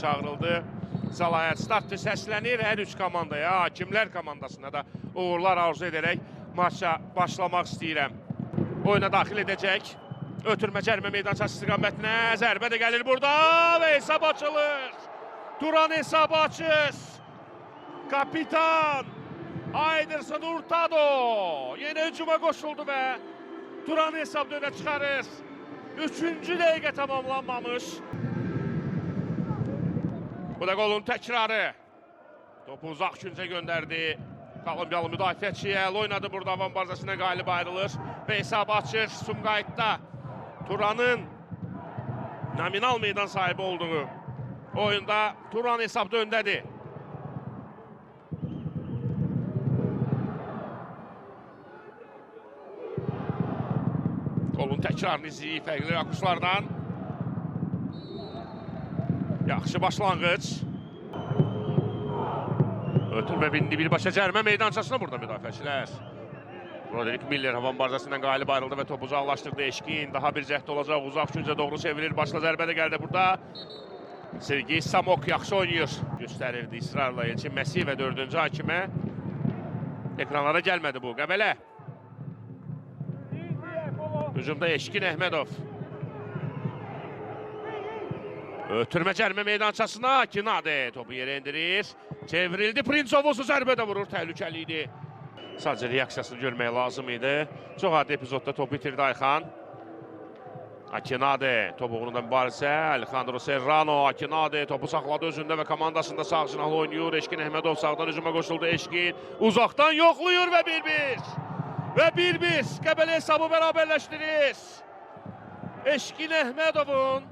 çağırıldı. Səlahiyyət startı səslənir hər üç komandaya, hakimlər komandasına da uğurlar arzu edərək maça başlamaq istəyirəm. Oyuna daxil edəcək. Ötürmə cərimə meydançası istiqamətinə zərbə də gəlir burada və hesab açılır. Turan hesab açır. Kapitan Ayderson Hurtado yenə hücuma qoşuldu və Turan hesabda önə çıxarır. 3-cü dəqiqə tamamlanmamış. Bu da qolun təkrarı. Topu uzaq küncə göndərdi. Kolumbiyalı müdafiəçi əl oynadı. Burada avanbarzasına qalib ayrılır. Və hesab açır Sumqayıtda. Turanın nominal meydan sahibi olduğu oyunda Turan hesabda öndədir. Qolun təkrarını izləyib fərqli rakurslardan. Yaxşı başlanğıc. Ötürmə bindi birbaşa cərimə meydançasına burada müdafiəçilər. Rodrik Miller avanbarzasından qalib ayrıldı və topu uzaqlaşdırdı. Eşkin daha bir cəhd olacaq. Uzaq küncə doğru çevirir. Başla zərbə də gəldi burada. Sergey Samok yaxşı oynayır. Göstərirdi israrla Elçin Məsih və 4-cü hakimə. Ekranlara gəlmədi bu. Qəbələ. Hücumda Eşkin Əhmədov. Ötürmə cərimə meydançasına Kinade topu yerə endirir. Çevrildi. Prinsovusu zərbə də vurur. Təhlükəli idi. Sadəcə reaksiyasını görmək lazım idi. Çox adi epizodda topu itirdi Ayxan. Akinade topu uğrunda mübarizə. Alejandro Serrano. Akinade topu saxladı özündə və komandasında sağ cinahlı oynayır. Eşkin Əhmədov sağdan hücuma qoşuldu. Eşkin uzaqdan yoxlayır və 1-1. Və 1-1. Qəbələ hesabı bərabərləşdirir. Eşkin Əhmədovun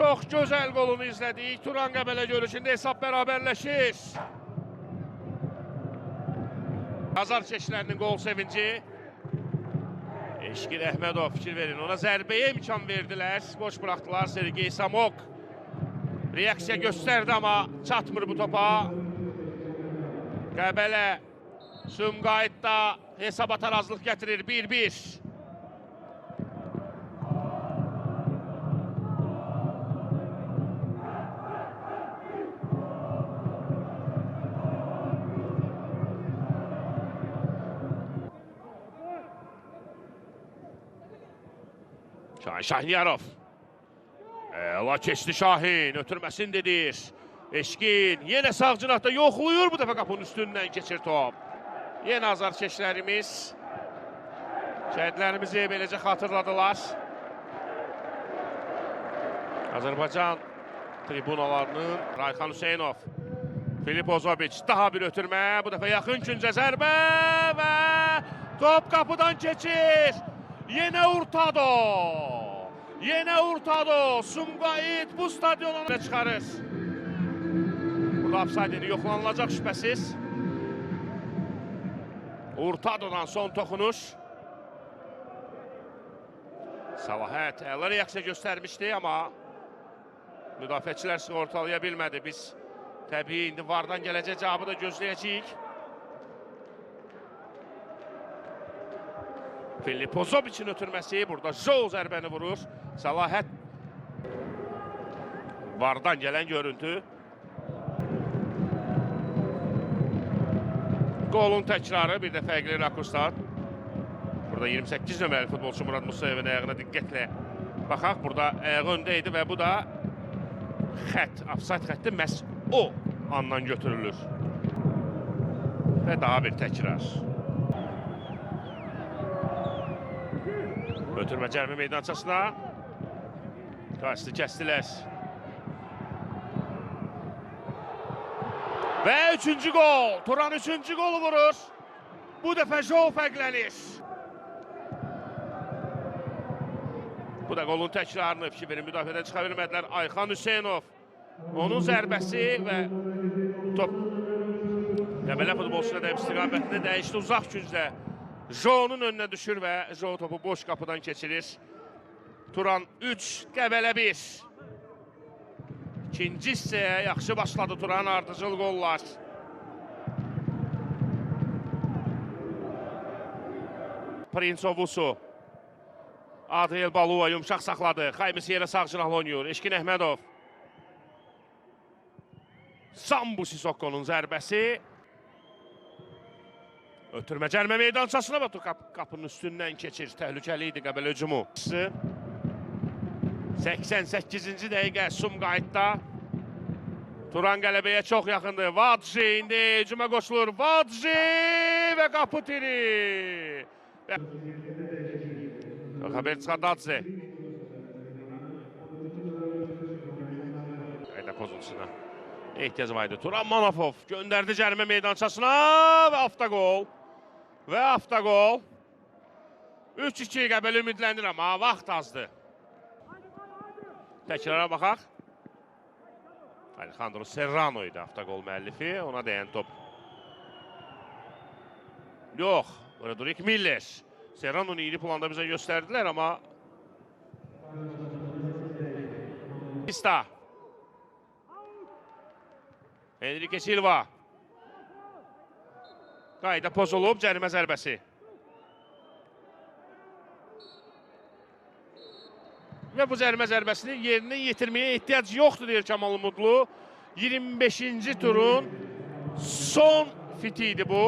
çox gözəl qolunu izlədik. Turan Qəbələ görüşündə hesab bərabərləşir. Azar çeşlərinin qol sevinci. Eşkin Əhmədov fikir verin. Ona zərbəyə imkan verdilər. Boş bıraxdılar. Sergey Samok reaksiya göstərdi amma çatmır bu topa. Qəbələ Sumqayıtda hesabata razılıq gətirir. 1-1. Şahin Şahiniyarov. Əla keçdi Şahin. Ötürməsin dedir. Eşkin yenə sağ cinahda yoxlayır. Bu dəfə qapının üstündən keçir top. Yenə azar keçlərimiz. Şəhidlərimizi beləcə xatırladılar. Azərbaycan tribunalarının Rayxan Hüseynov. Filip Ozoviç daha bir ötürmə. Bu dəfə yaxın küncə zərbə və top qapıdan keçir. Yenə Hurtado. Yenə Hurtado. Sumqayıt bu stadionuna çıxarır. Burada ofsaydini yoxlanılacaq şübhəsiz. Hurtado'dan son toxunuş. Səlahiyyət əla reaksiya göstərmişdi, amma müdafiəçilər sığortalaya bilmədi. Biz təbii indi vardan gələcək cavabı da gözləyəcəyik. Filip Ozoviç'in ötürməsi. Burada Joe zərbəni vurur. Səlahiyyət vardan gələn görüntü. Qolun təkrarı bir də fərqli rakursdan. Burada 28 nömrəli futbolçu Murad Musayevin ayağına diqqətlə baxaq. Burada ayağı öndə idi və bu da xətt, ofsayd xətti məhz o andan götürülür. Və daha bir təkrar. Ötürmə cərimə meydançasına. Qaçdı, kəstilər. Və 3-cü qol. Turan 3-cü qolu vurur. Bu dəfə Joe fərqlənir. Bu da qolun təkrarını fikir verin. Müdafiədən çıxa bilmədilər. Ayxan Hüseynov. Onun zərbəsi və top Qəbələ futbolçuna da istiqamətini dəyişdi. Uzaq küncdə Joe'nun önünə düşür və Joe topu boş qapıdan keçirir. Turan 3, Qəbələ 1. İkinci hissəyə yaxşı başladı Turan, ardıcıl qollar. Prinsovusu. Adriel Baluva yumşaq saxladı. Xaymis yerə sağ cinahlı oynayır. Eşkin Əhmədov. Sambu Sissokonun zərbəsi. Ötürmə cərimə meydançasına Batu qapının üstündən keçir. Təhlükəli idi Qəbələ hücumu. 88-ci dəqiqə Sumqayıtda. Turan qələbəyə çox yaxındır. Vadji indi hücuma qoşulur. Vadji və qapı tiri. Xəbər Çıxadadze. Qayda pozulsuna. Ehtiyac var idi. Turan Manafov göndərdi cərimə meydançasına və avtogol. Və avtogol. 3-2 Qəbələ ümidləndir, amma vaxt azdır. Təkrara baxaq. Alejandro Serrano idi avtogol müəllifi. Ona dəyən top. Yox. Fredrik Miller. Serrano'nu iri planda bizə göstərdilər, amma Pista. Enrique Silva. Qayda pozulub, cərimə zərbəsi. Və bu cərimə zərbəsini yerinə yetirməyə ehtiyac yoxdur, deyir Kamal Umudlu. 25-ci turun son fiti idi bu.